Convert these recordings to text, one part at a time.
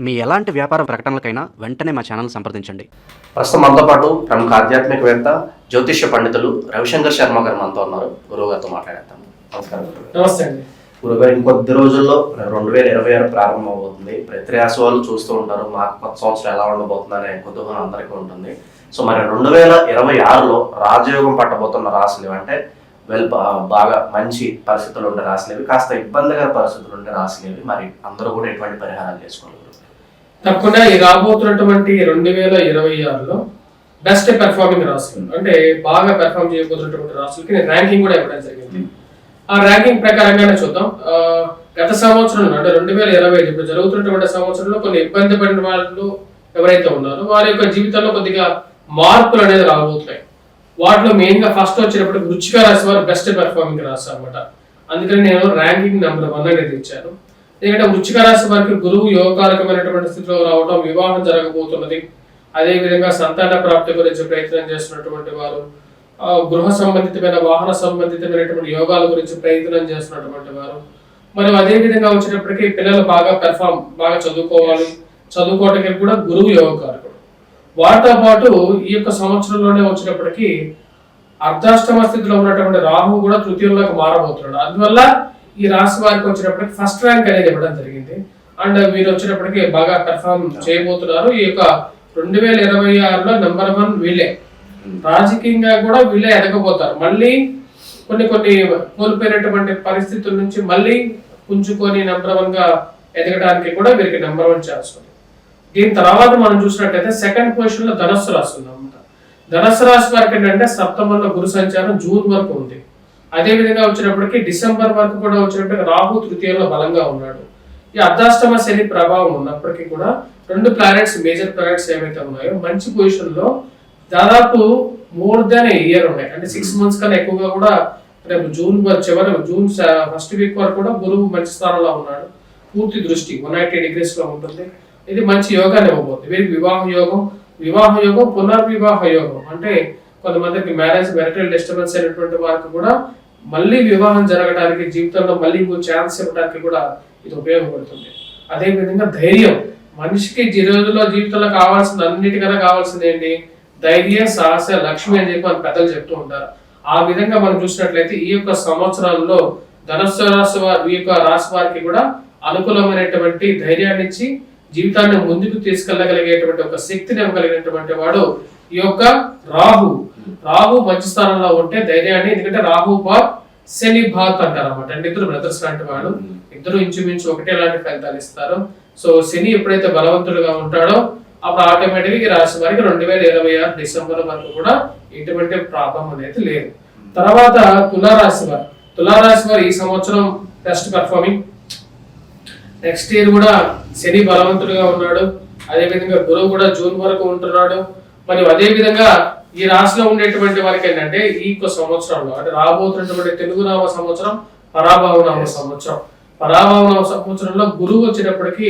మీ ఎలాంటి వ్యాపార ప్రకటనలకైనా వెంటనే మా ఛానల్ సంప్రదించండి. ప్రస్తుతం మనతో పాటు ప్రముఖ ఆధ్యాత్మికవేత్త జ్యోతిష్య పండితులు రవిశంకర్ శర్మ గారు మనతో ఉన్నారు. గురువు గారితో మాట్లాడేద్దాం. నమస్కారం. నమస్తే అండి. గురుగారు, ఇంకొద్ది రోజుల్లో 2026 ప్రారంభం అవబోతుంది. ప్రతి రాశి వాళ్ళు చూస్తూ ఉంటారు మాకు కొత్త సంవత్సరం ఎలా ఉండబోతుందనే కుతూహలం అందరికీ ఉంటుంది. సో మరి 2026లో రాజయోగం పట్టబోతున్న రాశులు అంటే బాగా మంచి పరిస్థితులు ఉండే రాశులేవి, కాస్త ఇబ్బందికర పరిస్థితులు ఉండే రాశులేవి, మరి అందరూ కూడా ఎటువంటి పరిహారాలు చేసుకోవాలి? తప్పకుండా ఈ రాబోతున్నటువంటి 2026లో బెస్ట్ పెర్ఫార్మింగ్ రాశులు అంటే బాగా పెర్ఫార్మ్ చేయబోతున్నటువంటి రాశులకి నేను ర్యాంకింగ్ కూడా ఇవ్వడం జరిగింది. ఆ ర్యాంకింగ్ ప్రకారంగానే చూద్దాం. గత సంవత్సరంలో అంటే 2025 ఇప్పుడు జరుగుతున్నటువంటి సంవత్సరంలో కొన్ని ఇబ్బంది పడిన వాళ్ళు ఎవరైతే ఉన్నారో వారి యొక్క జీవితంలో కొద్దిగా మార్పులు అనేది రాబోతున్నాయి. వాటిలో మెయిన్ గా ఫస్ట్ వచ్చేటప్పుడు వృశ్చిక రాశి వారు బెస్ట్ పెర్ఫార్మింగ్ రాశి అనమాట. అందుకని నేను ర్యాంకింగ్ నెంబర్ 1 అనేది ఇచ్చాను. ఎందుకంటే వృశ్చిక రాశి వారికి గురువు యోగకారకమైనటువంటి స్థితిలో రావడం, వివాహం జరగబోతున్నది. అదే విధంగా సంతాన ప్రాప్తి గురించి ప్రయత్నం చేస్తున్నటువంటి వారు, గృహ సంబంధితమైన వాహన సంబంధితమైనటువంటి యోగాల గురించి ప్రయత్నం చేస్తున్నటువంటి వారు, మరి అదే విధంగా వచ్చేటప్పటికి పిల్లలు బాగా చదువుకోవాలి, చదువుకోవడానికి కూడా గురువు యోగకారకుడు. వాటితో పాటు ఈ యొక్క సంవత్సరంలోనే వచ్చేటప్పటికి అర్ధాష్టమ స్థితిలో ఉన్నటువంటి రాహు కూడా తృతీయంలోకి మారబోతున్నాడు. అందువల్ల ఈ రాశి వారికి వచ్చేటప్పటికి ఫస్ట్ ర్యాంక్ అనేది ఇవ్వడం జరిగింది. అండ్ వీరు వచ్చేటప్పటికి బాగా పెర్ఫార్మ్ చేయబోతున్నారు. ఈ యొక్క 2026లో నెంబర్ 1 వీళ్ళే. రాజకీయంగా కూడా వీళ్ళే ఎదగబోతారు. మళ్ళీ కొన్ని కోల్పోయినటువంటి పరిస్థితుల నుంచి మళ్ళీ పుంజుకొని నెంబర్ 1 గా ఎదగడానికి కూడా వీరికి నెంబర్ 1 ఛాన్స్ ఉంది. దీని తర్వాత మనం చూసినట్టయితే సెకండ్ పొజిషన్ లో ధనస్సు రాశి ఉందన్నమాట. ధనస్సు రాశి వారికి ఏంటంటే సప్తమంలో గురు సంచారం జూన్ వరకు ఉంది. అదే విధంగా వచ్చినప్పటికీ డిసెంబర్ వరకు కూడా వచ్చినప్పటికీ రాహు తృతీయంలో బలంగా ఉన్నాడు. ఈ అర్ధాష్టమ శని ప్రభావం ఉన్నప్పటికీ కూడా 2 ప్లానెట్స్, మేజర్ ప్లానెట్స్ ఏవైతే ఉన్నాయో మంచి పొజిషన్ లో దాదాపు మోర్ దాన్ ఇయర్ ఉన్నాయి. అంటే 6 months కన్నా ఎక్కువగా కూడా రేపు జూన్ ఫస్ట్ వీక్ వరకు కూడా గురువు మంచి స్థానంలో ఉన్నాడు. పూర్తి దృష్టి 180 degrees లో ఉంటుంది. ఇది మంచి యోగాన్ని ఇవ్వబోతుంది. వీరికి వివాహ యోగం పునర్వివాహ యోగం అంటే కొంతమందికి మ్యారిటల్ డిస్టర్బెన్స్ అయినటువంటి వారికి కూడా మళ్ళీ వివాహం జరగడానికి, జీవితంలో మళ్ళీ ఛాన్స్ ఇవ్వడానికి కూడా ఇది ఉపయోగపడుతుంది. అదే విధంగా ధైర్యం, మనిషికి ఈ రోజుల్లో జీవితంలో అన్నిటికన్నా కావాల్సింది ఏంటి? ధైర్యం, సాహస, లక్ష్మి అని చెప్పి మన పెద్దలు చెప్తూ ఉంటారు. ఆ విధంగా మనం చూసినట్లయితే ఈ యొక్క సంవత్సరాల్లో ధనుస్సు రాశి ఈ యొక్క రాశి వారికి కూడా అనుకూలమైనటువంటి ధైర్యాన్ని ఇచ్చి జీవితాన్ని ముందుకు తీసుకెళ్లగలిగేటువంటి ఒక శక్తిని ఇవ్వగలిగినటువంటి వాడు ఈ యొక్క రాహు మంచి స్థానంలో ఉంటే ధైర్యాన్ని, ఎందుకంటే రాహు బాత్ శని బాత్ అంటారు అనమాట. అంటే ఇద్దరు బ్రదర్స్ లాంటి వాడు, ఇద్దరు ఇంచుమించు ఒకటే లాంటి ఫలితాలు ఇస్తారు. సో శని ఎప్పుడైతే బలవంతుడుగా ఉంటాడో అప్పుడు ఆటోమేటిక్ గా రాశి వారికి 2026 డిసెంబర్ వరకు కూడా ఎటువంటి ప్రాబ్లం అనేది లేదు. తర్వాత తులారాశి వారు ఈ సంవత్సరం బెస్ట్ పెర్ఫార్మింగ్. నెక్స్ట్ ఇయర్ కూడా శని బలవంతుడుగా ఉన్నాడు. అదే విధంగా గురువు కూడా జూన్ వరకు ఉంటున్నాడు. మరియు అదే విధంగా ఈ రాశిలో ఉండేటువంటి వారికి ఏంటంటే ఈ సంవత్సరంలో అంటే రాబోతున్నటువంటి తెలుగు నామ సంవత్సరం పరాభవ నామ సంవత్సరంలో గురువు వచ్చేటప్పటికి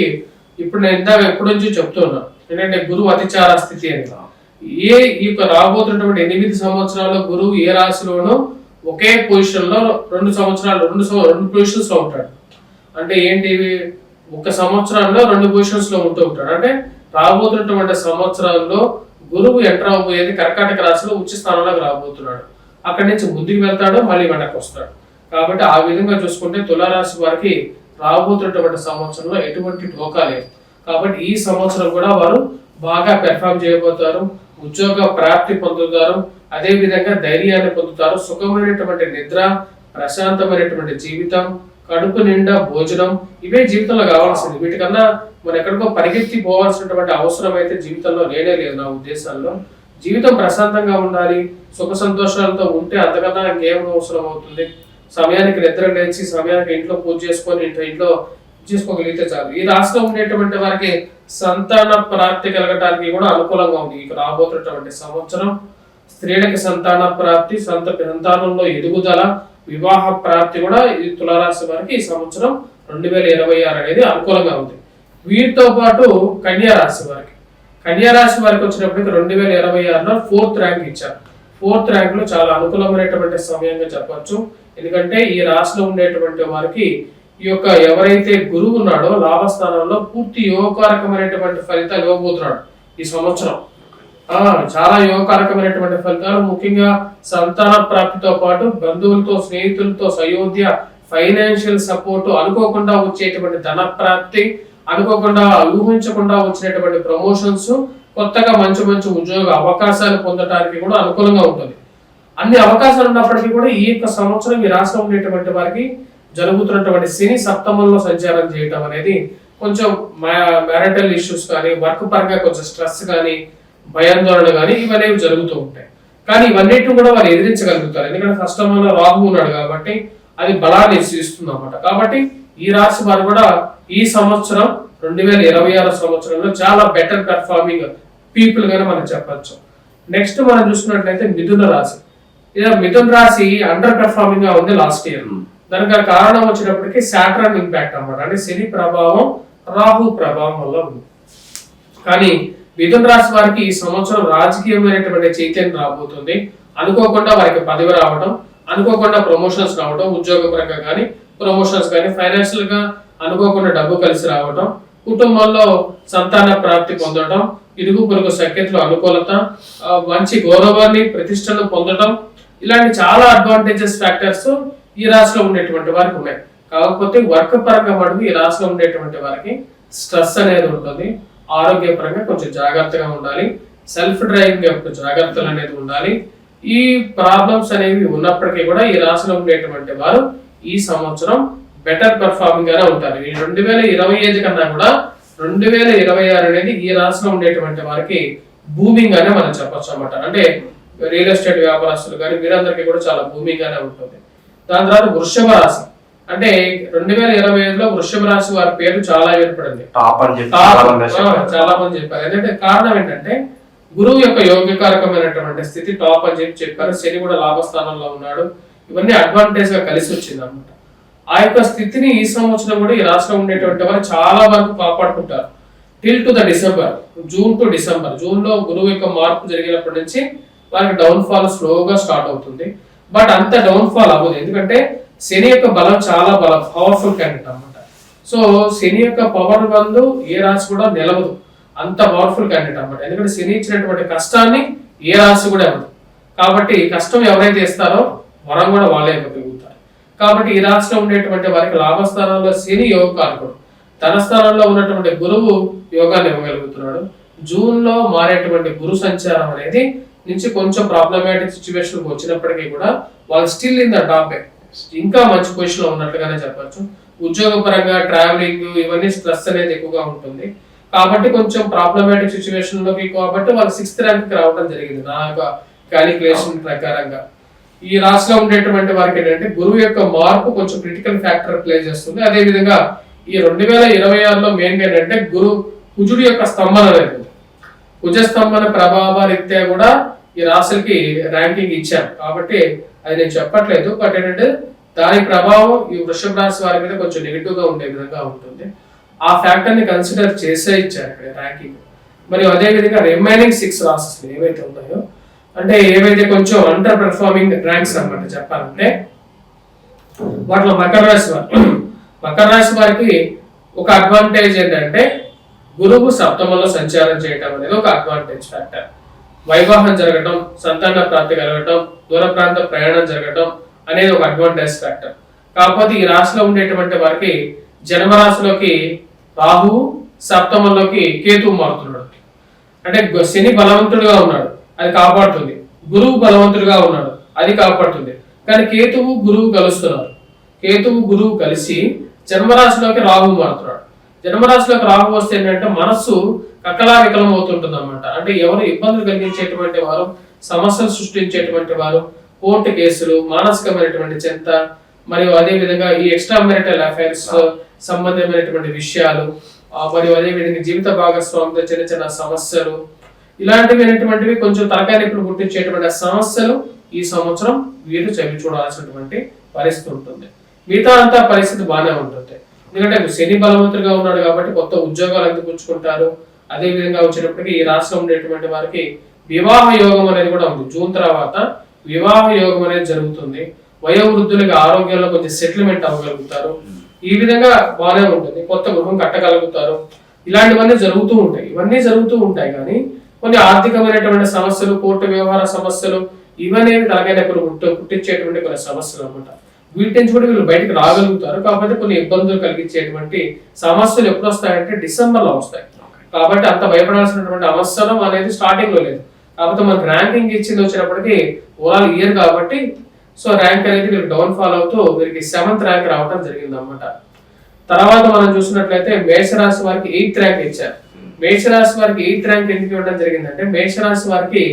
ఇప్పుడు నేను ఇందాక ఎప్పటి నుంచి చెప్తున్నా ఏంటంటే గురువు అతిచార స్థితి అని. ఈ యొక్క రాబోతున్నటువంటి 8 సంవత్సరాల్లో గురువు ఏ రాశిలోనూ ఒకే పొజిషన్ లో 2 పొజిషన్స్ లో ఉంటాడు. అంటే ఏంటి? ఒక సంవత్సరంలో 2 పొజిషన్స్ లో ఉంటూ ఉంటాడు. అంటే రాబోతున్నటువంటి సంవత్సరాల్లో గురువు ఎంటర్ అవబోయేది కర్కాటక రాశిలో ఉచ్చ స్థానంలోకి రాబోతున్నాడు. అక్కడి నుంచి ముందుకు వెళ్తాడు, మళ్ళీ వెనక్కి వస్తాడు. కాబట్టి ఆ విధంగా చూసుకుంటే తులారాశి వారికి రాబోతున్నటువంటి సంవత్సరంలో ఎటువంటి ఢోకా లేదు. కాబట్టి ఈ సంవత్సరం కూడా వారు బాగా పెర్ఫార్మ్ చేయబోతారు, ఉద్యోగ ప్రాప్తి పొందుతారు, అదే విధంగా ధైర్యాన్ని పొందుతారు, సుఖమైనటువంటి నిద్ర, ప్రశాంతమైనటువంటి జీవితం, కడుపు నిండా భోజనం, ఇవే జీవితంలో కావాల్సింది. వీటికన్నా మనం ఎక్కడికో పరిగెత్తి పోవాల్సినటువంటి అవసరం అయితే జీవితంలో లేదు నా ఉద్దేశాల్లో. జీవితం ప్రశాంతంగా ఉండాలి, సుఖ సంతోషాలతో ఉంటే అంతకన్నా ఇంకేం అవసరం అవుతుంది? సమయానికి నిద్ర లేచి సమయానికి ఇంట్లో పూజ చేసుకొని ఇంట్లో చేసుకోగలిగితే చాలు. ఈ రాశిలో ఉండేటువంటి వారికి సంతాన ప్రాప్తి కలగటానికి కూడా అనుకూలంగా ఉంది. ఇక రాబోతున్నటువంటి సంవత్సరం స్త్రీలకి సంతాన ప్రాప్తి, సంతానంలో ఎదుగుదల, వివాహ ప్రాప్తి కూడా ఈ తులారాశి వారికి ఈ సంవత్సరం 2026 అనేది అనుకూలంగా ఉంది. వీటితో పాటు కన్యా రాశి వారికి వచ్చినప్పటికి 2026లో 4th ర్యాంక్ ఇచ్చారు. 4th ర్యాంక్ లో చాలా అనుకూలమైనటువంటి సమయంగా చెప్పొచ్చు. ఎందుకంటే ఈ రాశిలో ఉండేటువంటి వారికి ఈ యొక్క ఎవరైతే గురువు ఉన్నాడో లాభస్థానంలో పూర్తి యోగకారకమైనటువంటి ఫలితాలు ఇవ్వబోతున్నాడు ఈ సంవత్సరం. చాలా యోగకారకమైనటువంటి ఫలితాలు, ముఖ్యంగా సంతాన ప్రాప్తితో పాటు బంధువులతో, స్నేహితులతో సయోధ్య, ఫైనాన్షియల్ సపోర్ట్, అనుకోకుండా వచ్చేటువంటి ధన ప్రాప్తి, అనుకోకుండా ఊహించకుండా వచ్చినటువంటి ప్రమోషన్స్, కొత్తగా మంచి మంచి ఉద్యోగ అవకాశాలు పొందడానికి కూడా అనుకూలంగా ఉంటుంది. అన్ని అవకాశాలు ఉన్నప్పటికీ కూడా ఈ యొక్క సంవత్సరం ఈ రాష్ట్రం ఉండేటువంటి వారికి జరుగుతున్నటువంటి శని సప్తమంలో సంచారం చేయటం అనేది కొంచెం మ్యారిటల్ ఇష్యూస్ కానీ, వర్క్ పరంగా కొంచెం స్ట్రెస్ కానీ, భయాందోళన కానీ ఇవన్నీ జరుగుతూ ఉంటాయి. కానీ ఇవన్నిటిని కూడా వారు ఎదిరించగలుగుతారు. ఎందుకంటే సష్టమంలో రాహు ఉన్నాడు కాబట్టి అది బలాన్ని ఇస్తుంది అన్నమాట. కాబట్టి ఈ రాశి వారు కూడా ఈ సంవత్సరం 2026 సంవత్సరంలో చాలా బెటర్ పెర్ఫార్మింగ్ పీపుల్ గానే మనం చెప్పచ్చు. నెక్స్ట్ మనం చూసుకున్నట్లయితే మిథున రాశి. మిథున రాశి అండర్ పెర్ఫార్మింగ్ గా ఉంది లాస్ట్ ఇయర్. దానికి కారణం వచ్చినప్పటికీ సాటర్న్ ఇంపాక్ట్ అన్నమాట. అంటే శని ప్రభావం, రాహు ప్రభావం వల్ల ఉంది. కానీ మిథున రాశి వారికి ఈ సంవత్సరం రాజకీయమైనటువంటి చైతన్యం రాబోతుంది. అనుకోకుండా వారికి పదవి రావడం, అనుకోకుండా ప్రమోషన్స్ రావడం, ఉద్యోగపరంగా కానీ ప్రమోషన్స్ కానీ, ఫైనాన్షియల్ గా అనుకోకుండా డబ్బు కలిసి రావడం, కుటుంబంలో సంతాన ప్రాప్తి పొందడం, ఇరుగు పొరుగు సఖ్యతలు అనుకూలత, మంచి గౌరవాన్ని ప్రతిష్టను పొందడం, ఇలాంటి చాలా అడ్వాంటేజెస్ ఫ్యాక్టర్స్ ఈ రాశిలో ఉండేటువంటి వారికి ఉన్నాయి. కాకపోతే వర్క్ పరంగా మటుకు ఈ రాశిలో ఉండేటువంటి వారికి స్ట్రెస్ అనేది ఉంటుంది. ఆరోగ్యపరంగా కొంచెం జాగ్రత్తగా ఉండాలి. సెల్ఫ్ డ్రైవింగ్ యొక్క జాగ్రత్తలు అనేది ఉండాలి. ఈ ప్రాబ్లమ్స్ అనేవి ఉన్నప్పటికీ కూడా ఈ రాశిలో ఉండేటువంటి వారు ఈ సంవత్సరం బెటర్ పెర్ఫార్మింగ్ గానే ఉంటారు. ఈ 2025 కన్నా కూడా 2026 అనేది ఈ రాశిలో ఉండేటువంటి వారికి బూమింగ్ గానే మనం చెప్పొచ్చు అన్నమాట. అంటే రియల్ ఎస్టేట్ వ్యాపారస్తులు కానీ వీరందరికీ కూడా చాలా బూమింగ్ గానే ఉంటుంది. దాని తర్వాత వృషభ రాశి. అంటే 2025లో వృషభ రాశి వారి పేరు చాలా ఏర్పడింది, చాలా మంది చెప్పారు. ఎందుకంటే కారణం ఏంటంటే గురువు యొక్క యోగ్యకారకమైనటువంటి స్థితి టాప్ అని చెప్పారు. శని కూడా లాభస్థానంలో ఉన్నాడు. ఇవన్నీ అడ్వాంటేజ్ గా కలిసి వచ్చింది అనమాట. ఆ యొక్క స్థితిని ఈ సంవత్సరం కూడా ఈ రాష్ట్రంలో ఉండేటువంటి వారు చాలా వరకు కాపాడుకుంటారు. Till to the December, June to December. June లో గురువు యొక్క మార్పు జరిగినప్పటి నుంచి వారికి డౌన్ ఫాల్ స్లోగా స్టార్ట్ అవుతుంది. బట్ అంత డౌన్ ఫాల్ అవ్వదు. ఎందుకంటే శని యొక్క బలం చాలా బలం, పవర్ఫుల్ క్యాండిడేట్ అనమాట. సో శని యొక్క పవర్ బంధు ఏ రాశి కూడా నిలవదు, అంత పవర్ఫుల్ క్యాండిడేట్ అనమాట. ఎందుకంటే శని ఇచ్చినటువంటి కష్టాన్ని ఏ రాశి కూడా ఇవ్వదు. కాబట్టి కష్టం ఎవరైతే ఇస్తారో వరం కూడా వాళ్ళే ఇవ్వగలుగుతారు. కాబట్టి ఈ రాశిలో ఉండేటువంటి వారికి లాభస్థానంలో శని యోగకారకుడు, తన స్థానంలో ఉన్నటువంటి గురువు యోగాన్ని ఇవ్వగలుగుతున్నాడు. జూన్ లో మారేటువంటి గురు సంచారం అనేది నుంచి కొంచెం ప్రాబ్లమాటిక్ సిచ్యువేషన్ వచ్చినప్పటికీ కూడా వాళ్ళు స్టిల్ ఇన్ ద టాప్, ఇంకా మంచి పొజిషన్ లో ఉన్నట్లుగానే చెప్పచ్చు. ఉద్యోగ పరంగా ట్రావెలింగ్ ఇవన్నీ స్ట్రెస్ అనేది ఎక్కువగా ఉంటుంది. కాబట్టి కొంచెం ప్రాబ్లమాటిక్ సిచ్యువేషన్ లోకి కాబట్టి వాళ్ళు 6th ర్యాంక్ కి రావడం జరిగింది నా యొక్క క్యాలిక్యులేషన్ ప్రకారంగా. ఈ రాశిలో ఉండేటువంటి వారికి ఏంటంటే గురువు యొక్క మార్పు కొంచెం క్రిటికల్ ఫ్యాక్టర్ ప్లే చేస్తుంది. అదే విధంగా ఈ 2026లో మెయిన్ గా ఏంటంటే కుజుడి యొక్క స్తంభన అనేది, కుజ స్తంభన ప్రభావ రీత్యా కూడా ఈ రాశులకి ర్యాంకింగ్ ఇచ్చారు. కాబట్టి అది నేను చెప్పట్లేదు. బట్ ఏంటంటే దాని ప్రభావం ఈ వృషభ రాశి వారి మీద కొంచెం నెగిటివ్ గా ఉండే విధంగా ఉంటుంది. ఆ ఫ్యాక్టర్ ని కన్సిడర్ చేసే ఇచ్చారు ఇక్కడ ర్యాంకింగ్. మరియు అదే విధంగా రిమైనింగ్ 6 రాశెస్ ఏవైతే ఉన్నాయో, అంటే ఏవైతే కొంచెం అండర్ పెర్ఫార్మింగ్ ర్యాంక్స్ అన్నమాట చెప్పాలంటే, వాటిలో మకర రాశి వారికి ఒక అడ్వాంటేజ్ ఏంటంటే గురువు సప్తమంలో సంచారం చేయటం అనేది ఒక అడ్వాంటేజ్ ఫ్యాక్టర్. వైవాహం జరగటం, సంతాన ప్రాప్తి కలగటం, దూర ప్రాంత ప్రయాణం జరగటం అనేది ఒక అడ్వాంటేజ్ ఫ్యాక్టర్. కాకపోతే ఈ రాశిలో ఉండేటువంటి వారికి జన్మరాశిలోకి రాహువు, సప్తమంలోకి కేతువు మారుతున్నాడు. అంటే శని బలవంతుడుగా ఉన్నాడు, అది కాపాడుతుంది. గురువు బలవంతుడుగా ఉన్నాడు, అది కాపాడుతుంది. కానీ కేతువు గురువు కలుస్తున్నారు. కేతువు గురువు కలిసి జన్మరాశిలోకి రాహువు మారుతున్నాడు. జన్మరాశిలోకి రాహు వస్తే ఏంటంటే మనస్సు కకలావికలం అవుతుంటుంది అన్నమాట. అంటే ఎవరు ఇబ్బందులు కలిగించేటువంటి వారు, సమస్యలు సృష్టించేటువంటి వారు, కోర్టు కేసులు, మానసికమైనటువంటి చింత, మరియు అదే విధంగా ఈ ఎక్స్ట్రా మ్యారిటల్ అఫైర్స్ సంబంధమైనటువంటి విషయాలు, మరియు అదే విధంగా జీవిత భాగస్వామితో చిన్న చిన్న సమస్యలు, ఇలాంటివి కొంచెం తలకాయ నొప్పులు పుట్టించేటువంటి సమస్యలు ఈ సంవత్సరం వీరు చవి చూడాల్సినటువంటి పరిస్థితి ఉంటుంది. మిగతా అంతా పరిస్థితి బాగానే ఉంటుంది. ఎందుకంటే శని బలవంతుడిగా ఉన్నాడు కాబట్టి కొత్త ఉద్యోగాలు అందిపుచ్చుకుంటారు. అదే విధంగా వచ్చేటప్పటికి ఈ రాష్ట్రంలో ఉండేటువంటి వారికి వివాహ యోగం అనేది కూడా ఉంది. జూన్ తర్వాత వివాహ యోగం అనేది జరుగుతుంది. వయోవృద్ధులకి ఆరోగ్యంలో కొంచెం సెటిల్మెంట్ అవ్వగలుగుతారు. ఈ విధంగా బాగానే ఉంటుంది, కొత్త గృహం కట్టగలుగుతారు, ఇలాంటివన్నీ జరుగుతూ ఉంటాయి. ఇవన్నీ జరుగుతూ ఉంటాయి కానీ కొన్ని ఆర్థికమైనటువంటి సమస్యలు, కోర్టు వ్యవహార సమస్యలు, ఇవన్నీ తలకైన పుట్టించేటువంటి కొన్ని సమస్యలు అనమాట. వీటి నుంచి కూడా వీళ్ళు బయటకు రాగలుగుతారు. కాకపోతే కొన్ని ఇబ్బందులు కలిగించేటువంటి సమస్యలు ఎప్పుడు వస్తాయంటే డిసెంబర్ లో వస్తాయి. కాబట్టి అంత భయపడాల్సినటువంటి అవసరం అనేది స్టార్టింగ్ లో లేదు. కాకపోతే మనకి ర్యాంకింగ్ ఇచ్చింది వచ్చినప్పటికీ ఓవరాల్ ఇయర్ కాబట్టి సో ర్యాంక్ అనేది వీరికి డౌన్ ఫాల్ అవుతూ వీరికి 7th ర్యాంక్ రావడం జరిగింది అనమాట. తర్వాత మనం చూసినట్లయితే మేషరాశి వారికి 8th ర్యాంక్ ఇచ్చారు. మేషరాశి వారికి 8th ర్యాంక్ ఎందుకు ఇవ్వడం జరిగిందంటే మేషరాశి వారికి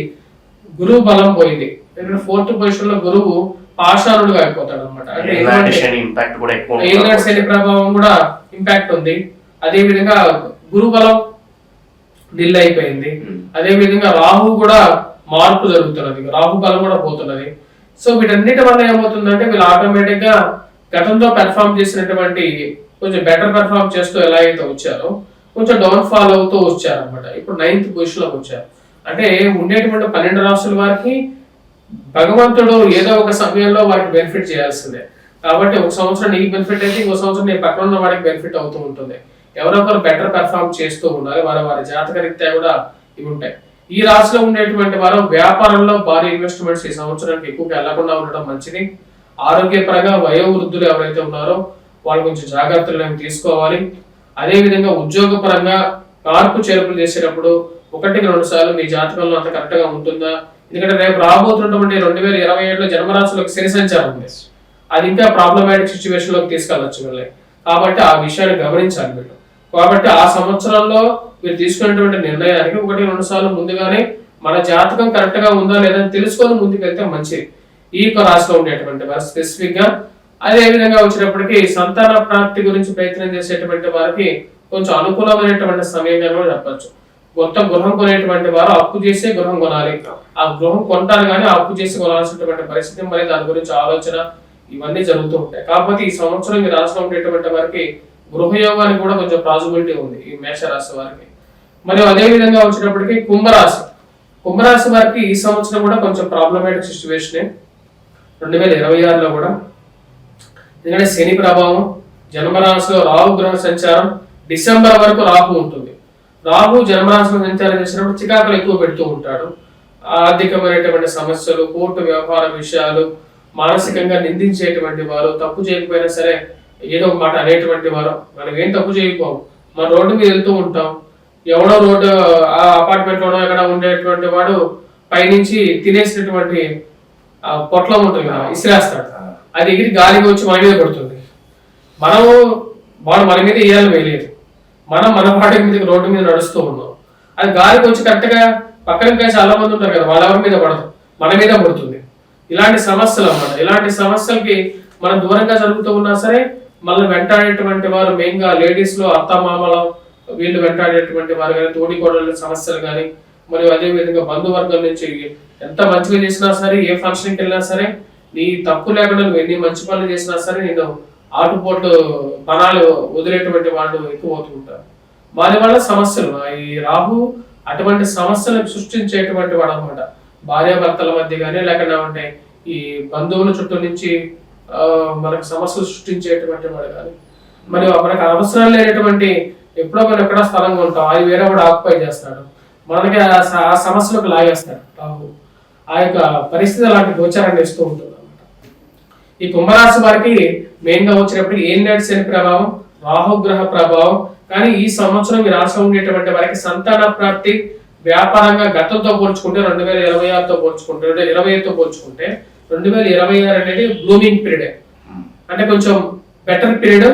గురువు బలం పోయింది. ఎందుకంటే 4th పొజిషన్ లో గురువు పాషాణుడుగా అయిపోతాడు అనమాట. అంటే శని ప్రభావం కూడా ఇంపాక్ట్ ఉంది. అదే విధంగా గురు బలం నిల్ అయిపోయింది. అదే విధంగా రాహు కూడా మార్పు జరుగుతున్నది, రాహు బలం కూడా పోతున్నది. సో వీటన్నిటి వల్ల ఏమవుతుందంటే వీళ్ళు ఆటోమేటిక్ గా గతంలో పెర్ఫామ్ చేసినటువంటి కొంచెం బెటర్ పెర్ఫామ్ చేస్తూ ఎలా అయితే వచ్చారో కొంచెం డౌన్ ఫాల్ అవుతూ వచ్చారు అనమాట. ఇప్పుడు 9th పొజిషన్ లోకి వచ్చారు. అంటే ఉండేటువంటి 12 రాశుల వారికి భగవంతుడు ఏదో ఒక సమయంలో వారికి బెనిఫిట్ చేయాల్సిందే. కాబట్టి ఒక సంవత్సరం నీకు బెనిఫిట్ అయితే ఇంకో సంవత్సరం నీ పక్కన ఉన్న వాడికి బెనిఫిట్ అవుతూ ఉంటుంది. ఎవరో ఒకరు బెటర్ పెర్ఫామ్ చేస్తూ ఉండాలి. వారి జాతక రీత్యా కూడా ఇవి ఉంటాయి. ఈ రాశిలో ఉండేటువంటి వారు వ్యాపారంలో భారీ ఇన్వెస్ట్మెంట్స్ ఈ సంవత్సరానికి ఎక్కువగా వెళ్లకుండా ఉండడం మంచిది. ఆరోగ్యపరంగా వయోవృద్ధులు ఎవరైతే ఉన్నారో వాళ్ళు కొంచెం జాగ్రత్తలు తీసుకోవాలి. అదే విధంగా ఉద్యోగపరంగా మార్పు చేర్పులు చేసేటప్పుడు 1-2 సార్లు మీ జాతకంలో అంత కరెక్ట్ గా ఉంటుందా, ఎందుకంటే రేపు రాబోతున్నటువంటి 2027లో జన్మరాశిలోకి శని సంచారం ఉంది. అది ఇంకా ప్రాబ్లమాటిక్ సిచ్యువేషన్ లోకి తీసుకెళ్లొచ్చు వీళ్ళని. కాబట్టి ఆ విషయాన్ని గమనించాలి వీళ్ళు. కాబట్టి ఆ సంవత్సరంలో మీరు తీసుకున్నటువంటి నిర్ణయానికి 1-2 సార్లు ముందుగానే మన జాతకం కరెక్ట్ గా ఉందా లేదా తెలుసుకొని ముందుకు వెళ్తే మంచిది. ఈ రాశిలో ఉండేటువంటి వారు స్పెసిఫిక్ గా. అదే విధంగా వచ్చినప్పటికీ సంతాన ప్రాప్తి గురించి ప్రయత్నం చేసేటువంటి వారికి కొంచెం అనుకూలమైనటువంటి సమయంగా కూడా చెప్పచ్చు. కొత్త గృహం కొనేటువంటి వారు అప్పు చేసే గృహం కొనాలి. ఆ గృహం కొంటారు కానీ అప్పు చేసి కొనాల్సినటువంటి పరిస్థితి, మరి దాని గురించి ఆలోచన ఇవన్నీ జరుగుతూ ఉంటాయి. కాకపోతే ఈ సంవత్సరం ఈ రాశిలో ఉండేటువంటి వారికి గృహయోగానికి కూడా కొంచెం పాసిబిలిటీ ఉంది ఈ మేషరాశి వారికి. మరియు అదే విధంగా వచ్చినప్పటికీ కుంభరాశి వారికి ఈ సంవత్సరం కూడా కొంచెం ప్రాబ్లమాటిక్ సిచ్యువేషన్ 2026లో కూడా. ఎందుకంటే శని ప్రభావం, జన్మరాశిలో రాహు గ్రహ సంచారం, డిసెంబర్ వరకు రాహు ఉంటుంది. రాహు జన్మరాశిలో సంచారం చేసినప్పుడు చికాకులు ఎక్కువ పెడుతూ ఉంటాడు. ఆర్థికమైనటువంటి సమస్యలు, కోర్టు వ్యవహార విషయాలు, మానసికంగా నిందించేటువంటి వారు, తప్పు చేయకపోయినా సరే ఏదో ఒక మాట అనేటువంటి వారు. మనం ఏం తప్పు చేయకపోము, మన రోడ్డు మీద వెళ్తూ ఉంటాం, ఎవడో రోడ్డు ఆ అపార్ట్మెంట్ లోనో ఎక్కడ ఉండేటువంటి వాడు పైనుంచి తినేసినటువంటి పొట్లం ఉంటుంది కదా, ఇసిరేస్తాడు. అది ఎగిరి గాలికి వచ్చి మన మీద పడుతుంది. వాడు మన మీద వేయాలని వేయలేదు, మన వాడి మీద రోడ్డు మీద నడుస్తూ ఉన్నాం. అది గాలికి వచ్చి కరెక్ట్ గా పక్కన చాలా మంది ఉంటారు కదా, వాళ్ళెవరి మీద పడదు, మన మీద పడుతుంది. ఇలాంటి సమస్యలు అన్నమాట. ఇలాంటి సమస్యలకి మనం దూరంగా జరుగుతూ ఉన్నా సరే మళ్ళీ వెంటాడేటువంటి వారు మెయిన్ గా లేడీస్ లో అత్తమామల వీళ్ళు వెంటాడేటువంటి వారు కానీ, తోడి కోడళ్ళ సమస్యలు కానీ, మరియు అదే విధంగా బంధువర్గం నుంచి ఎంత మంచిగా చేసినా సరే, ఏ ఫంక్షన్కి వెళ్ళినా సరే నీ తప్పు లేకుండా నువ్వు ఎన్ని మంచి పనులు చేసినా సరే నేను ఆటుపోట్లు బణాలు వదిలేటువంటి వాళ్ళు ఎక్కువ అవుతూ ఉంటారు. వారి వల్ల సమస్యలు, ఈ రాహు అటువంటి సమస్యలను సృష్టించేటువంటి వాడు అనమాట. భార్యాభర్తల మధ్య కానీ లేకుండా ఉంటే ఈ బంధువుల చుట్టూ నుంచి మనకు సమస్యలు సృష్టించేటువంటి వాడు కానీ, మరియు మనకు అవసరం లేనటువంటి ఎప్పుడో మనం ఎక్కడ స్థలంగా ఉంటాం, అది వేరే వాడు ఆక్యుపై చేస్తాడు, మనకి ఆ సమస్యలకు లాగేస్తాడు రాహు. ఆ యొక్క పరిస్థితి అలాంటి గోచారాన్ని ఇస్తూ ఉంటుంది అనమాట. ఈ కుంభరాశి వారికి మెయిన్ గా వచ్చినప్పటికీ ఏలినాటి శని ప్రభావం, రాహుగ్రహ ప్రభావం. కానీ ఈ సంవత్సరం ఈ రాష్ట్రంలో ఉండేటువంటి వారికి సంతాన ప్రాప్తి, వ్యాపారంగా గతంతో పోల్చుకుంటే 2026తో పోల్చుకుంటే 2025తో పోల్చుకుంటే 2026 అనేది బ్లూమింగ్ పీరియడ్. అంటే కొంచెం బెటర్ పీరియడ్.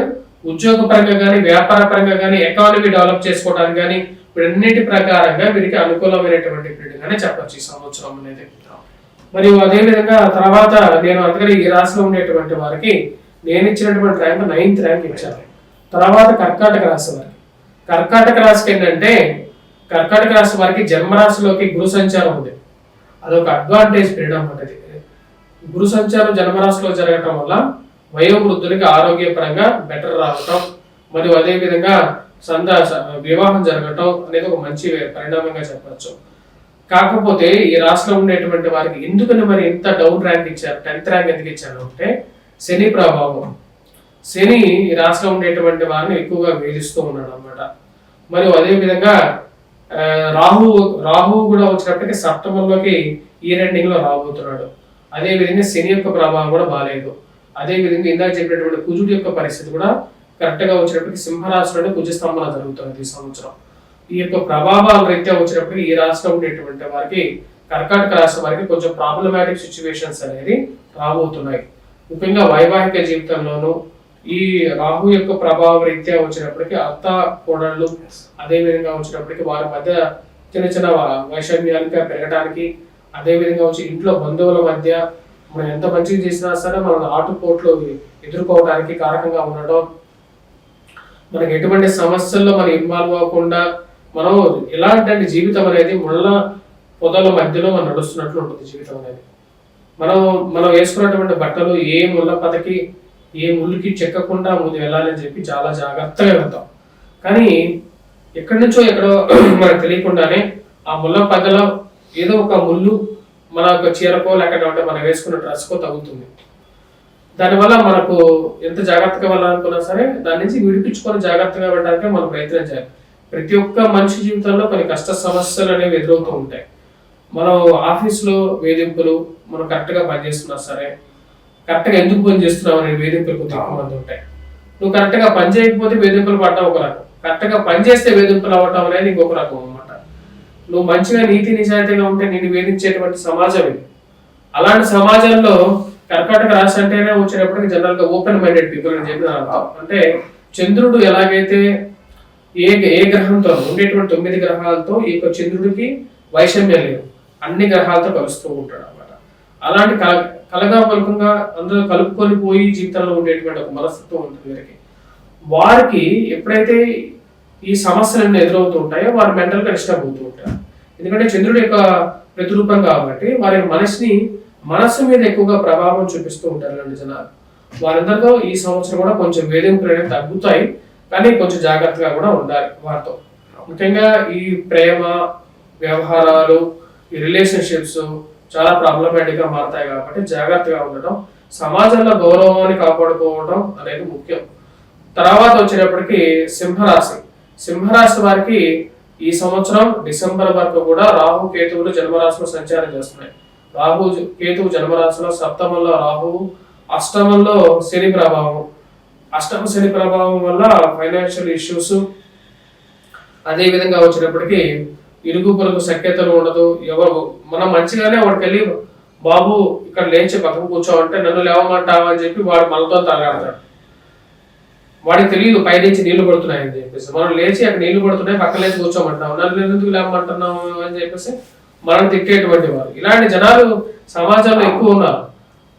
ఉద్యోగ పరంగా కానీ, వ్యాపార పరంగా కానీ, ఎకానమీ డెవలప్ చేసుకోవడానికి కానీ వీటన్నిటి ప్రకారంగా వీరికి అనుకూలమైనటువంటి పీరియడ్ గానే చెప్పచ్చు ఈ సంవత్సరం అనేది. మరియు అదే విధంగా తర్వాత నేను అందుకని ఈ రాశిలో ఉండేటువంటి వారికి నేను ఇచ్చినటువంటి ర్యాంక్ 9th ర్యాంక్ ఇచ్చాను. తర్వాత కర్కాటక రాశి వారికి, కర్కాటక రాశికి ఏంటంటే కర్కాటక రాశి వారికి జన్మరాశిలోకి గురు సంచారం ఉంది. అదొక అడ్వాంటేజ్ పీరియడ్ అన్నమాట. గురు సంచారం జన్మరాశిలో జరగటం వల్ల వయోవృద్ధులకి ఆరోగ్యపరంగా బెటర్ రావటం, మరియు అదే విధంగా వివాహం జరగటం అనేది ఒక మంచి పరిణామంగా చెప్పచ్చు. కాకపోతే ఈ రాశిలో ఉండేటువంటి వారికి ఎందుకని మరి ఇంత డౌన్ ర్యాంక్ ఇచ్చారు, 10th ర్యాంక్ ఎందుకు ఇచ్చారు అంటే శని ప్రభావం. శని ఈ రాశిలో ఉండేటువంటి వారిని ఎక్కువగా వేధిస్తూ ఉన్నాడు అనమాట. మరియు అదే విధంగా రాహువు కూడా వచ్చినప్పటికీ సప్తమంలోకి ఈ రెండింగ్ లో రాబోతున్నాడు. అదే విధంగా శని యొక్క ప్రభావం కూడా బాగాలేదు. అదే విధంగా ఇందాక చెప్పినటువంటి కుజుడి యొక్క పరిస్థితి కూడా కరెక్ట్ గా వచ్చినప్పటికీ సింహరాశిలోనే కుజ స్తంభన జరుగుతుంది ఈ సంవత్సరం. ఈ యొక్క ప్రభావాల రీత్యా వచ్చినప్పటికీ ఈ రాశిలో ఉండేటువంటి వారికి, కర్కాటక రాశి వారికి కొంచెం ప్రాబ్లమాటిక్ సిచ్యువేషన్స్ అనేది రాబోతున్నాయి. ముఖ్యంగా వైవాహిక జీవితంలోనూ ఈ రాహు యొక్క ప్రభావ రీత్యా వచ్చినప్పటికీ అత్త కోడళ్ళు అదే విధంగా వచ్చినప్పటికీ వారి మధ్య చిన్న చిన్న వైషమ్యాలుగా పెరగడానికి, అదే విధంగా వచ్చి ఇంట్లో బంధువుల మధ్య మనం ఎంత మంచిగా చేసినా సరే మనం ఆటుపోట్లు ఎదుర్కోవడానికి కారకంగా ఉండడం, మనకి ఎటువంటి సమస్యల్లో మనం ఇన్వాల్వ్ అవ్వకుండా మనం ఎలాంటి జీవితం అనేది ముళ్ళ పొదల మధ్యలో మనం నడుస్తున్నట్లు ఉంటుంది జీవితం అనేది. మనం వేసుకున్నటువంటి బట్టలు ఏ ముళ్ళ పదకి ఏ ముళ్ళుకి చెక్కకుండా ముందు వెళ్ళాలని చెప్పి చాలా జాగ్రత్తగా వెళ్తాం. కానీ ఎక్కడి నుంచో ఎక్కడో మనకు తెలియకుండానే ఆ ముళ్ళ పదలో ఏదో ఒక ముళ్ళు మన యొక్క చీరకో లేకపోతే మనం వేసుకున్న డ్రెస్కో తగ్గుతుంది. దానివల్ల మనకు ఎంత జాగ్రత్తగా వెళ్ళాలనుకున్నా సరే దాని నుంచి విడిపించుకొని జాగ్రత్తగా వెళ్ళడానికి మనం ప్రయత్నం చేయాలి. ప్రతి ఒక్క మనిషి జీవితంలో కొన్ని కష్ట సమస్యలు అనేవి ఎదురవుతూ ఉంటాయి. మనం ఆఫీసులో వేధింపులు, మనం కరెక్ట్గా పనిచేస్తున్నా సరే కరెక్ట్గా ఎందుకు పని చేస్తున్నావు అనే వేధింపులు కొంచెం ఎక్కువ మంది ఉంటాయి. నువ్వు కరెక్ట్గా పని చేయకపోతే వేధింపులు పడటం ఒక రకం, కరెక్ట్గా పని చేస్తే వేధింపులు అవ్వటం అనేది ఇంకొక రకం అనమాట. నువ్వు మంచిగా నీతి నిజాయితీగా ఉంటే నేను వేధించేటువంటి సమాజం ఇది. అలాంటి సమాజంలో కర్కాటక రాశి అంటేనే వచ్చేటప్పటికి జనరల్ గా ఓపెన్ మైండెడ్ పీపుల్ అని చెప్పి అర్థం. అంటే చంద్రుడు ఎలాగైతే ఏ గ్రహంతో ఉండేటువంటి 9 గ్రహాలతో ఈ యొక్క చంద్రుడికి వైషమ్యం లేదు, అన్ని గ్రహాలతో కలుస్తూ ఉంటాడు అన్నమాట. అలాంటి కలగా పలుకంగా అందరూ కలుపుకొని పోయి జీవితంలో ఉండేటువంటి ఒక మనస్తత్వం ఉంటుంది వీరికి. వారికి ఎప్పుడైతే ఈ సమస్యలన్నీ ఎదురవుతూ ఉంటాయో వారు మెంటల్ గా డిస్టర్బ్ అవుతూ ఉంటారు. ఎందుకంటే చంద్రుడి యొక్క ప్రతిరూపం కాబట్టి వారి మనస్సు మీద ఎక్కువగా ప్రభావం చూపిస్తూ ఉంటారు ఇలాంటి జనాలు. వారందరితో ఈ సంవత్సరం కూడా కొంచెం వేధింపులు అనేవి తగ్గుతాయి, కానీ కొంచెం జాగ్రత్తగా కూడా ఉండాలి వారితో. ముఖ్యంగా ఈ ప్రేమ వ్యవహారాలు, ఈ రిలేషన్షిప్స్ చాలా ప్రాబ్లమాటిక్ గా మారుతాయి కాబట్టి జాగ్రత్తగా ఉండటం, సమాజంలో గౌరవాన్ని కాపాడుకోవడం అనేది ముఖ్యం. తర్వాత వచ్చేటప్పటికి సింహరాశి వారికి ఈ సంవత్సరం డిసెంబర్ వరకు కూడా రాహు కేతువులు జన్మరాశిలో సంచారం చేస్తున్నాయి. రాహు కేతువు జన్మరాశిలో, సప్తమంలో రాహువు, అష్టమంలో శని ప్రభావం. అష్టమ శని ప్రభావం వల్ల ఫైనాన్షియల్ ఇష్యూస్, అదే విధంగా వచ్చినప్పటికీ ఇరుగు పొరుగు సఖ్యతలు ఉండదు. ఎవరు మనం మంచిగానే వాడికి వెళ్ళి బాబు ఇక్కడ లేచి పక్కన కూర్చోవంటే నన్ను లేవమంటావా అని చెప్పి వాడు మనతో తగాడతాడు. వాడికి తెలియదు పైనుంచి నీళ్లు పడుతున్నాయని చెప్పేసి. మనం లేచి అక్కడ నీళ్లు పడుతున్నాయి పక్కన లేచి కూర్చోమంటావు, నన్ను ఎందుకు లేవమంటున్నావు అని చెప్పేసి మనం తిట్టేటువంటి వారు. ఇలాంటి జనాలు సమాజంలో ఎక్కువ ఉన్నారు.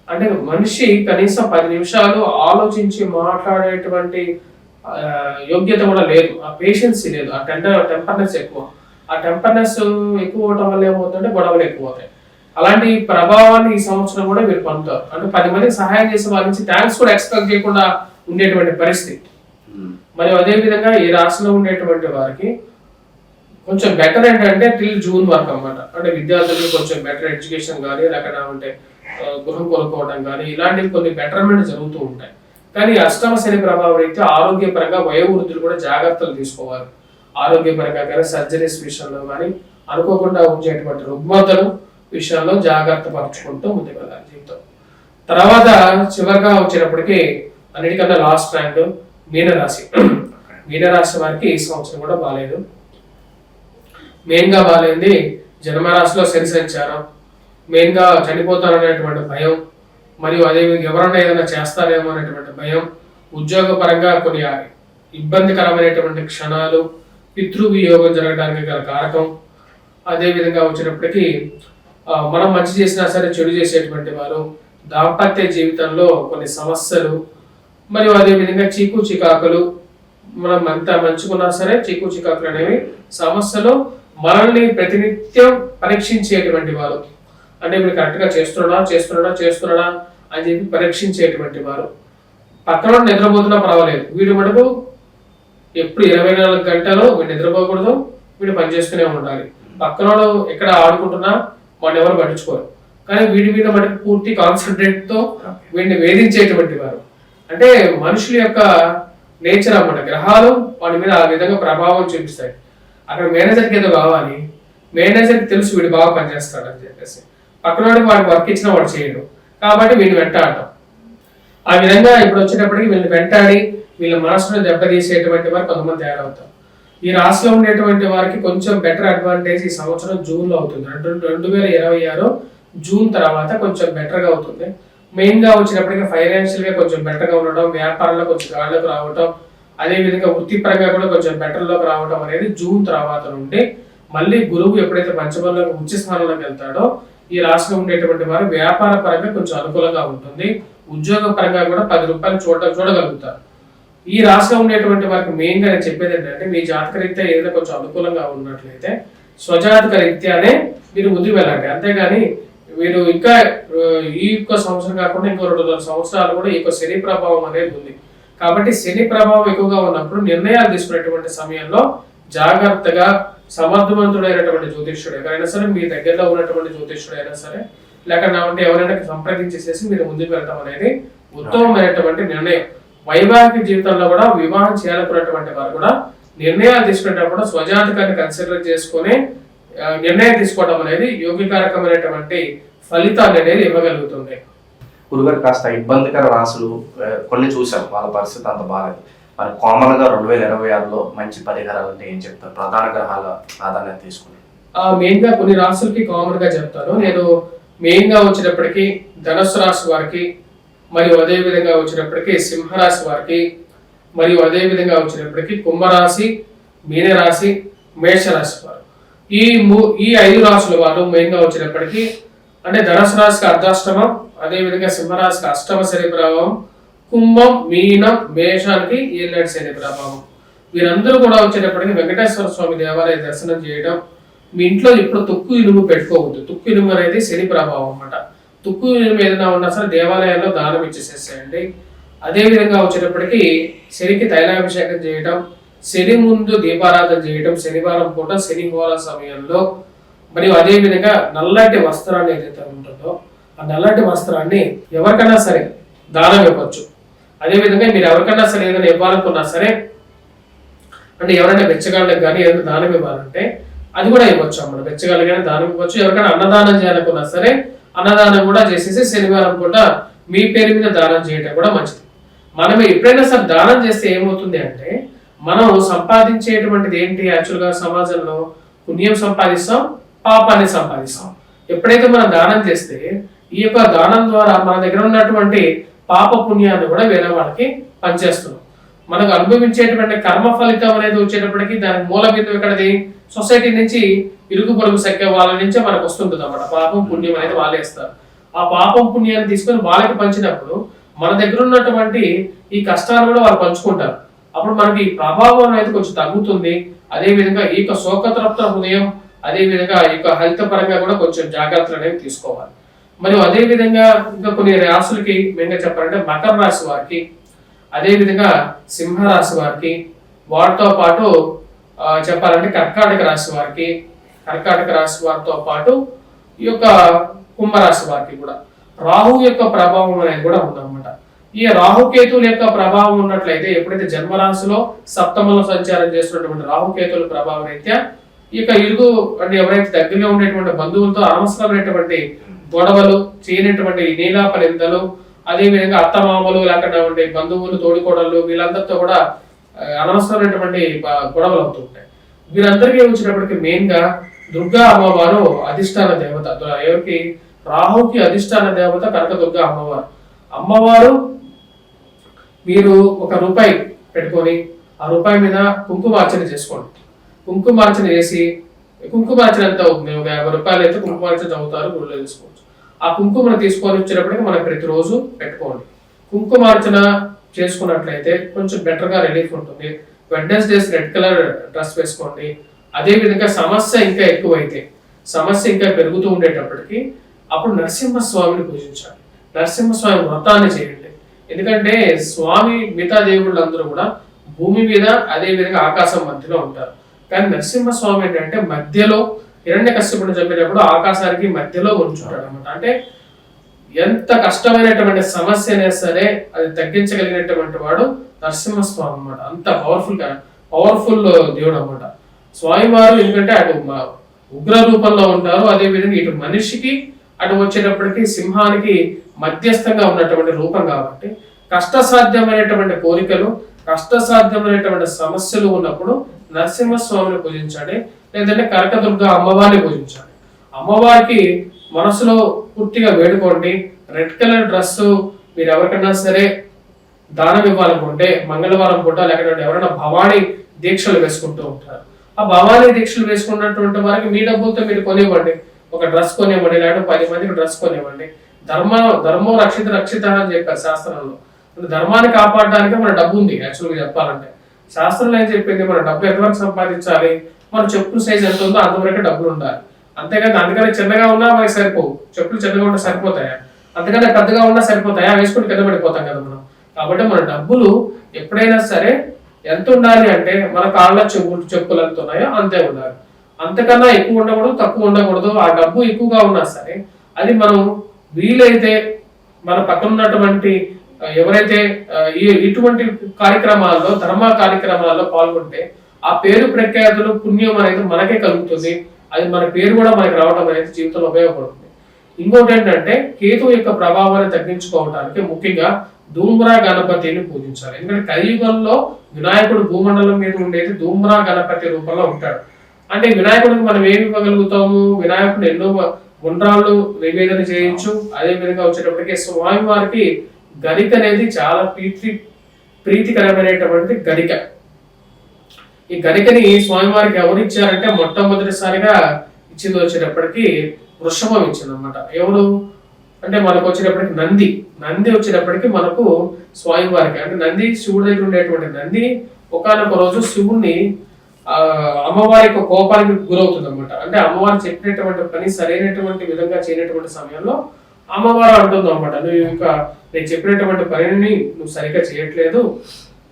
అంటే మనిషి కనీసం 10 నిమిషాలు ఆలోచించి మాట్లాడేటువంటి యోగ్యత కూడా లేదు, ఆ పేషెన్సీ లేదు, ఆ టెంపర్నెస్ ఎక్కువ. ఆ టెంపర్నెస్ ఎక్కువ అవటం వల్ల ఏమవుతుందంటే గొడవలు ఎక్కువ అవుతాయి. అలాంటి ప్రభావాన్ని ఈ సంవత్సరం కూడా మీరు పొందుతారు. అంటే 10 మందికి సహాయం చేసే వారి నుంచి థ్యాంక్స్ కూడా ఎక్స్పెక్ట్ చేయకుండా ఉండేటువంటి పరిస్థితి. మరియు అదే విధంగా ఈ రాశిలో ఉండేటువంటి వారికి కొంచెం బెటర్ ఏంటంటే టిల్ జూన్ వరకు అన్నమాట. అంటే విద్యార్థులకు కొంచెం బెటర్ ఎడ్యుకేషన్ కానీ లేకపోతే గృహం కొనుక్కోవడం కానీ ఇలాంటివి కొన్ని బెటర్మెంట్ జరుగుతూ ఉంటాయి. కానీ అష్టమ శని ప్రభావం అయితే ఆరోగ్యపరంగా వయోవృద్ధులు కూడా జాగ్రత్తలు తీసుకోవాలి. ఆరోగ్యపరంగా కానీ సర్జరీస్ విషయంలో కానీ అనుకోకుండా ఉంచేటువంటి రుగ్మతలు విషయాల్లో జాగ్రత్త పరచుకుంటూ ముందుకు వెళ్ళాలి జీవితం. తర్వాత చివరిగా వచ్చేటప్పటికి అన్నిటికన్నా లాస్ట్ ర్యాంక్ మీనరాశి వారికి ఈ సంవత్సరం కూడా బాగాలేదు. మెయిన్ గా బాగాలేంది జన్మరాశిలో శని సంచారం, మెయిన్ గా చనిపోతారనేటువంటి భయం, మరియు అదే ఎవరన్నా ఏదైనా చేస్తారేమో అనేటువంటి భయం, ఉద్యోగపరంగా కొన్ని ఇబ్బందికరమైనటువంటి క్షణాలు, పితృవియోగం జరగడానికి గల కారకం. అదే విధంగా వచ్చినప్పటికీ మనం మంచి చేసినా సరే చెడు చేసేటువంటి వారు, దాంపత్య జీవితంలో కొన్ని సమస్యలు, మరియు అదే విధంగా చీకు చికాకులు. మనం ఎంత మంచుకున్నా సరే చీకు చికాకులు అనేవి సమస్యలు మనల్ని ప్రతినిత్యం పరీక్షించేటువంటి వారు. అంటే మీరు కరెక్ట్ గా చేస్తున్నాడా అని చెప్పి పరీక్షించేటువంటి వారు. పక్కన నిద్రపోతున్నా పర్వాలేదు, వీడి మటుకు ఎప్పుడు 24 గంటలు వీడు నిద్రపోకూడదు, వీడు పనిచేస్తూనే ఉండాలి. పక్కనోడు ఎక్కడ ఆడుకుంటున్నా వాడిని ఎవరు పట్టించుకోరు. కానీ వీడి మీద మటుకు పూర్తి కాన్సన్ట్రేట్ తో వీడిని వేధించేటువంటి వారు. అంటే మనుషుల యొక్క నేచర్ అన్నమాట. గ్రహాలు వాడి మీద ఆ విధంగా ప్రభావం చూపిస్తాయి. అక్కడ మేనేజర్కి ఏదో కావాలి, మేనేజర్కి తెలుసు వీడు బాగా పనిచేస్తాడు అని చెప్పేసి పక్కన వాడికి వర్క్ ఇచ్చినా వాడు చేయడు, కాబట్టి వీడిని వెంటాడటం. ఆ విధంగా ఇప్పుడు వచ్చేటప్పటికి వీళ్ళని వెంటాడి వీళ్ళ మనసును దెబ్బతీసేటువంటి వారు కొంతమంది తయారవుతారు. ఈ రాశిలో ఉండేటువంటి వారికి కొంచెం బెటర్ అడ్వాంటేజ్ ఈ సంవత్సరం జూన్లో అవుతుంది. 2026 జూన్ తర్వాత కొంచెం బెటర్గా అవుతుంది. మెయిన్ గా వచ్చినప్పటికీ ఫైనాన్షియల్ గా కొంచెం బెటర్ గా ఉండడం, వ్యాపారంలో కొంచెం గాళ్ళకు రావటం, అదే విధంగా వృత్తిపరంగా కూడా కొంచెం బెటర్ లోకి రావడం అనేది జూన్ తర్వాత నుండి. మళ్ళీ గురువు ఎప్పుడైతే పంచమంలోకి ఉచ్చ స్థానంలోకి వెళ్తాడో ఈ రాశిలో ఉండేటువంటి వారు వ్యాపార పరంగా కొంచెం అనుకూలంగా ఉంటుంది. ఉద్యోగ పరంగా కూడా 10 రూపాయలు చూడగలుగుతారు. ఈ రాశిలో ఉండేటువంటి వారికి మెయిన్ గా నేను చెప్పేది ఏంటంటే, మీ జాతక రీత్యా ఏదైనా కొంచెం అనుకూలంగా ఉన్నట్లయితే స్వజాతక రీత్యానే మీరు ముందుకు వెళ్ళండి. అంతేగాని మీరు ఇంకా ఈ యొక్క సంవత్సరం కాకుండా ఇంకో 2 సంవత్సరాలు కూడా ఈ యొక్క శని ప్రభావం అనేది ఉంది. కాబట్టి శని ప్రభావం ఎక్కువగా ఉన్నప్పుడు నిర్ణయాలు తీసుకునేటువంటి సమయంలో జాగ్రత్తగా సమర్థవంతుడైనటువంటి జ్యోతిష్యుడు ఎవరైనా సరే, మీ దగ్గరలో ఉన్నటువంటి జ్యోతిష్యుడు అయినా సరే, లేకపోతే ఎవరైనా సంప్రదించేసేసి మీరు ముందుకు వెళ్ళడం అనేది ఉత్తమమైనటువంటి నిర్ణయం. వైవాహిక జీవితంలో కూడా వివాహం చేయాలనుకున్నటువంటి వారు కూడా నిర్ణయాలు తీసుకునేటప్పుడు స్వజాతకాన్ని కన్సిడర్ చేసుకుని నిర్ణయం తీసుకోవడం అనేది యోగికారకమైనటువంటి ఫలితాన్ని అనేది ఇవ్వగలుగుతుంది. గురుగారు కాస్త ఇబ్బందికర రాశులు కొన్ని చూసాం, వాళ్ళ పరిస్థితి అంత బాగాలేదు. మరి కామన్ గా 2026లో మంచి పరిహారాలు అంటే ఏం చెప్తారు? ప్రధాన గ్రహాల ప్రాధాన్యత తీసుకుని మెయిన్ గా కొన్ని రాశులకి కామన్ గా చెప్తాను నేను. మెయిన్ గా వచ్చేటప్పటికి ధనుసు రాశి వారికి, మరియు అదే విధంగా వచ్చేటప్పటికి సింహరాశి వారికి, మరియు అదే విధంగా వచ్చేటప్పటికి కుంభరాశి, మీనరాశి, మేషరాశి వారు. ఈ 5 రాశుల వారు మెయిన్ గా వచ్చేటప్పటికి అంటే ధనుసు రాశికి అర్ధాష్టమం, అదే విధంగా సింహరాశికి అష్టమ శని ప్రభావం, కుంభం, మీనం, మేషానికి ఏళ్ళనాటి శని ప్రభావం. వీరందరూ కూడా వచ్చేటప్పటికి వెంకటేశ్వర స్వామి దేవాలయ దర్శనం చేయడం. మీ ఇంట్లో ఇప్పుడు తుక్కు ఇనుము పెట్టుకోవద్దు. తుక్కు ఇనుము అనేది శని ప్రభావం అన్నమాట. తుక్కు ఇనుము ఏదైనా ఉన్నా సరే దేవాలయాల్లో దానం ఇచ్చేసేసేయండి. అదే విధంగా వచ్చేటప్పటికి శనికి తైలాభిషేకం చేయడం, శని ముందు దీపారాధన చేయడం, శనివారం పూట శని హోర సమయంలో. మరియు అదే విధంగా నల్లటి వస్త్రాన్ని ఏదైతే ఉంటుందో ఆ నల్లటి వస్త్రాన్ని ఎవరికైనా సరే దానం ఇవ్వచ్చు. అదే విధంగా మీరు ఎవరికైనా సరే ఏదైనా ఇవ్వాలనుకున్నా సరే, అంటే ఎవరైనా బెచ్చగాళ్ళకి కానీ ఏదైనా దానం ఇవ్వాలంటే అది కూడా ఇవ్వచ్చు అన్నమాట. బెచ్చగాళ్ళకి కానీ దానం ఇవ్వచ్చు. ఎవరికైనా అన్నదానం చేయాలనుకున్నా సరే అన్నదానం కూడా చేసేసి శనివారం పూట మీ పేరు మీద దానం చేయడం కూడా మంచిది. మనం ఎప్పుడైనా సరే దానం చేస్తే ఏమవుతుంది అంటే, మనం సంపాదించేటువంటిది ఏంటి? యాక్చువల్గా సమాజంలో పుణ్యం సంపాదిస్తాం, పాపాన్ని సంపాదిస్తాం. ఎప్పుడైతే మనం దానం చేస్తే ఈ యొక్క దానం ద్వారా మన దగ్గర ఉన్నటువంటి పాప పుణ్యాన్ని కూడా వేరే వాళ్ళకి పనిచేస్తున్నాం. మనకు అనుభవించేటువంటి కర్మ ఫలితం అనేది వచ్చేటప్పటికి దానికి మూల బిందువు ఎక్కడది? సొసైటీ నుంచి, ఇరుగు పొరుగు సఖ్య వాళ్ళ నుంచే మనకు వస్తుంటుంది అన్నమాట. పాపం పుణ్యం అనేది వాళ్ళే ఇస్తారు. ఆ పాపం పుణ్యాన్ని తీసుకొని వాళ్ళకి పంచినప్పుడు మన దగ్గర ఉన్నటువంటి ఈ కష్టాలు కూడా వాళ్ళు పంచుకుంటారు. అప్పుడు మనకి ఈ ప్రభావం అనేది కొంచెం తగ్గుతుంది. అదే విధంగా ఈ యొక్క శోకతృప్త హృదయం, అదే విధంగా ఈ యొక్క హెల్త్ పరంగా కూడా కొంచెం జాగ్రత్తలు అనేవి తీసుకోవాలి. మరియు అదే విధంగా ఇంకా కొన్ని రాశులకి మెయిన్గా చెప్పాలంటే మకర రాశి వారికి, అదే విధంగా సింహరాశి వారికి, వాటితో పాటు చెప్పాలంటే కర్కాటక రాశి వారికి, కర్కాటక రాశి వారితో పాటు ఈ యొక్క కుంభరాశి వారికి కూడా రాహు యొక్క ప్రభావం అనేది కూడా ఉందన్నమాట. ఈ రాహుకేతువుల యొక్క ప్రభావం ఉన్నట్లయితే, ఎప్పుడైతే జన్మరాశిలో సప్తమంలో సంచారం చేస్తున్నటువంటి రాహుకేతువుల ప్రభావం రీత్యా ఈ యొక్క ఇరుగు అంటే ఎవరైతే దగ్గరలో ఉండేటువంటి బంధువులతో అనవసరమైనటువంటి గొడవలు, చేయనటువంటి నీలాప నిందలు, అదే విధంగా అత్తమామలు, లేకుండా ఉండే బంధువులు, తోడికోడళ్ళు, వీళ్ళందరితో కూడా అనవసరమైనటువంటి గొడవలు అవుతూ ఉంటాయి. వీరందరికీ వచ్చినప్పటికీ మెయిన్ గా దుర్గా అమ్మవారు అధిష్టాన దేవత. ఎవరికి? రాహుకి అధిష్టాన దేవత కనకదుర్గా అమ్మవారు. అమ్మవారు మీరు ₹1 పెట్టుకొని ఆ రూపాయి మీద కుంకుమార్చన చేసుకోండి. కుంకుమార్చన చేసి, కుంకుమార్చన ఎంత అవుతుంది? ఒక ₹50 అయితే కుంకుమార్చన చదువుతారు, గుడిలో తీసుకోవచ్చు. ఆ కుంకుమను తీసుకొని వచ్చేటప్పటికి మనం ప్రతిరోజు పెట్టుకోండి. కుంకుమార్చన చేసుకున్నట్లయితే కొంచెం బెటర్ గా రిలీఫ్ ఉంటుంది. వెడ్నెస్డేస్ రెడ్ కలర్ డ్రెస్ వేసుకోండి. అదే విధంగా సమస్య ఇంకా ఎక్కువైతే, సమస్య ఇంకా పెరుగుతూ ఉండేటప్పటికి అప్పుడు నరసింహస్వామిని పూజించాలి. నరసింహస్వామి వ్రతాన్ని చేయండి. ఎందుకంటే స్వామి మిగతా దేవుళ్ళందరూ కూడా భూమి మీద, అదే విధంగా ఆకాశం మధ్యలో ఉంటారు. కానీ నరసింహస్వామి ఏంటంటే మధ్యలో, హిరణ్యకశ్యపుని చంపినప్పుడు ఆకాశానికి మధ్యలో ఉంచుంటాడు అనమాట. అంటే ఎంత కష్టమైనటువంటి సమస్యనే సరే అది తగ్గించగలిగినటువంటి వాడు నరసింహస్వామి అన్నమాట. అంత పవర్ఫుల్ దేవుడు అన్నమాట స్వామివారు. ఎందుకంటే అటు ఉగ్ర రూపంలో ఉంటారు, అదే విధంగా ఇటు మనిషికి అటు వచ్చేటప్పటికి సింహానికి మధ్యస్థంగా ఉన్నటువంటి రూపం కాబట్టి కష్టసాధ్యమైనటువంటి కోరికలు, కష్టసాధ్యమైనటువంటి సమస్యలు ఉన్నప్పుడు నరసింహస్వామిని పూజించాలి, లేదంటే కనకదుర్గ అమ్మవారిని పూజించాలి. అమ్మవారికి మనసులో పూర్తిగా వేడుకోండి. రెడ్ కలర్ డ్రెస్ మీరు ఎవరికైనా సరే దానం ఇవ్వాలనుకుంటే మంగళవారం పూట, లేకపోతే ఎవరైనా భవానీ దీక్షలు వేసుకుంటూ ఉంటారు, ఆ భవానీ దీక్షలు వేసుకున్నటువంటి వారికి మీ డబ్బులతో మీరు కొనివ్వండి. ఒక డ్రెస్ కొనివ్వండి, లేకపోతే 10 మందికి డ్రెస్ కొనివ్వండి. ధర్మో రక్షిత అని చెప్పారు శాస్త్రంలో. ధర్మాన్ని కాపాడడానికి మన డబ్బు ఉంది. యాక్చువల్గా చెప్పాలంటే శాస్త్రంలో ఏం చెప్పింది, మన డబ్బు ఎంతవరకు సంపాదించాలి, మన చెప్పుల సైజ్ ఎంత ఉందో అంతవరకు డబ్బులు ఉండాలి. అంతేకాదు అందుకని చిన్నగా ఉన్నా మనకి సరిపోవు, చెప్పులు చిన్నగా ఉన్నా సరిపోతాయా, అంతకన్నా పెద్దగా ఉన్నా సరిపోతాయా, వేసుకుని కింద పడిపోతాం కదా మనం. కాబట్టి మన డబ్బులు ఎప్పుడైనా సరే ఎంత ఉండాలి అంటే మన కాళ్ళ చెప్పులు ఎంత ఉన్నాయో అంతే ఉండాలి. అంతకన్నా ఎక్కువ ఉండకూడదు, తక్కువ ఉండకూడదు. ఆ డబ్బు ఎక్కువగా ఉన్నా సరే అది మనం వీలైతే మన పక్కన ఉన్నటువంటి ఎవరైతే ఇటువంటి కార్యక్రమాల్లో, ధర్మ కార్యక్రమాల్లో పాల్గొంటే ఆ పేరు ప్రఖ్యాతులు, పుణ్యం అనేది మనకే కలుగుతుంది. అది మన పేరు కూడా మనకి రావడం అనేది జీవితంలో ఉపయోగపడుతుంది. ఇంకోటి ఏంటంటే కేతు యొక్క ప్రభావాన్ని తగ్గించుకోవడానికి ముఖ్యంగా ధూమ్రా గణపతిని పూజించాలి. ఎందుకంటే కలియుగంలో వినాయకుడు భూమండలం మీద ఉండేది ధూమ్రా గణపతి రూపంలో ఉంటాడు. అంటే వినాయకుడికి మనం ఏమి ఇవ్వగలుగుతాము, వినాయకుడు ఎన్నో గుండ్రాళ్ళు నివేదన చేయొచ్చు. అదే విధంగా వచ్చేటప్పటికి స్వామి వారికి గరిక అనేది చాలా ప్రీతికరమైనటువంటి గరిక. ఈ గరికని స్వామివారికి ఎవరు ఇచ్చారంటే మొట్టమొదటిసారిగా ఇచ్చింది వచ్చేటప్పటికి వృషభం ఇచ్చింది అనమాట. ఎవరు అంటే మనకు వచ్చేటప్పటికి నంది వచ్చేటప్పటికి మనకు స్వామివారికి, అంటే నంది శివుడి దగ్గర ఉండేటువంటి నంది ఒకానొక రోజు శివుణ్ణి అమ్మవారి యొక్క కోపానికి గురవుతుంది అనమాట. అంటే అమ్మవారు చెప్పినటువంటి పని సరైనటువంటి విధంగా చేయనటువంటి సమయంలో అమ్మవారు అంటుంది అనమాట, నేను చెప్పినటువంటి పనిని నువ్వు సరిగ్గా చేయట్లేదు,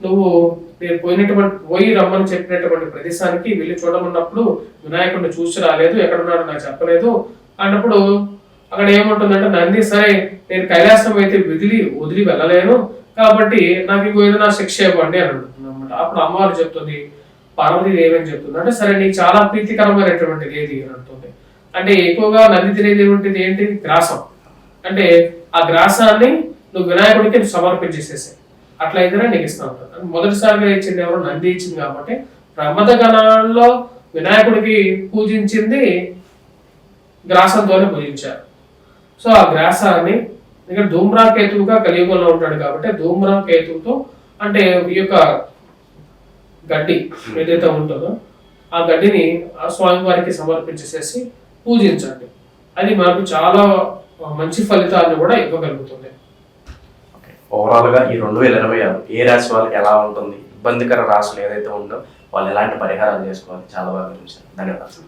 నేను పోయి రమ్మని చెప్పినటువంటి ప్రదేశానికి వెళ్ళి చూడమన్నప్పుడు వినాయకుడిని చూసి రాలేదు, ఎక్కడున్నాడో నాకు చెప్పలేదు అన్నప్పుడు అక్కడ ఏముంటుందంటే నంది, సరే నేను కైలాసం అయితే వదిలి వెళ్ళలేను కాబట్టి నాకు ఇంకో ఏదైనా శిక్ష ఇవ్వండి అని అంటుంది అనమాట. అప్పుడు అమ్మవారు చెప్తుంది, పార్వతీదేవి ఏమని చెప్తుంది అంటే, సరే నీకు చాలా ప్రీతికరమైనటువంటిది ఏది అని అంటుంది. అంటే ఎక్కువగా నంది తినేది ఏమిటిది ఏంటి, గ్రాసం. అంటే ఆ గ్రాసాన్ని నువ్వు వినాయకుడికి సమర్పించేసేసాయి, అట్లయితేనే నీకు ఇస్తా ఉంటాను. మొదటిసారిగా ఇచ్చింది ఎవరు, నంది ఇచ్చింది. కాబట్టి ప్రమద గణాల్లో వినాయకుడికి పూజించింది గ్రాసంతోనే పూజించారు. సో ఆ గ్రాసాన్ని ఇక్కడ ధూమ్రా కేతువుగా కలియుగంలో ఉంటాడు కాబట్టి ధూమ్రా కేతువుతో, అంటే ఈ యొక్క గడ్డి ఏదైతే ఉంటుందో ఆ గడ్డిని ఆ స్వామివారికి సమర్పించేసేసి పూజించండి. అది మనకు చాలా మంచి ఫలితాలను కూడా ఇవ్వగలుగుతుంది. ఓవరాల్ గా ఈ 2026 ఏ రాశి వాళ్ళకి ఎలా ఉంటుంది, ఇబ్బందికర రాశులు ఏదైతే ఉందో వాళ్ళు ఎలాంటి పరిహారాలు చేసుకోవాలి, చాలా బాగా వివరించారు. ధన్యవాదాలు.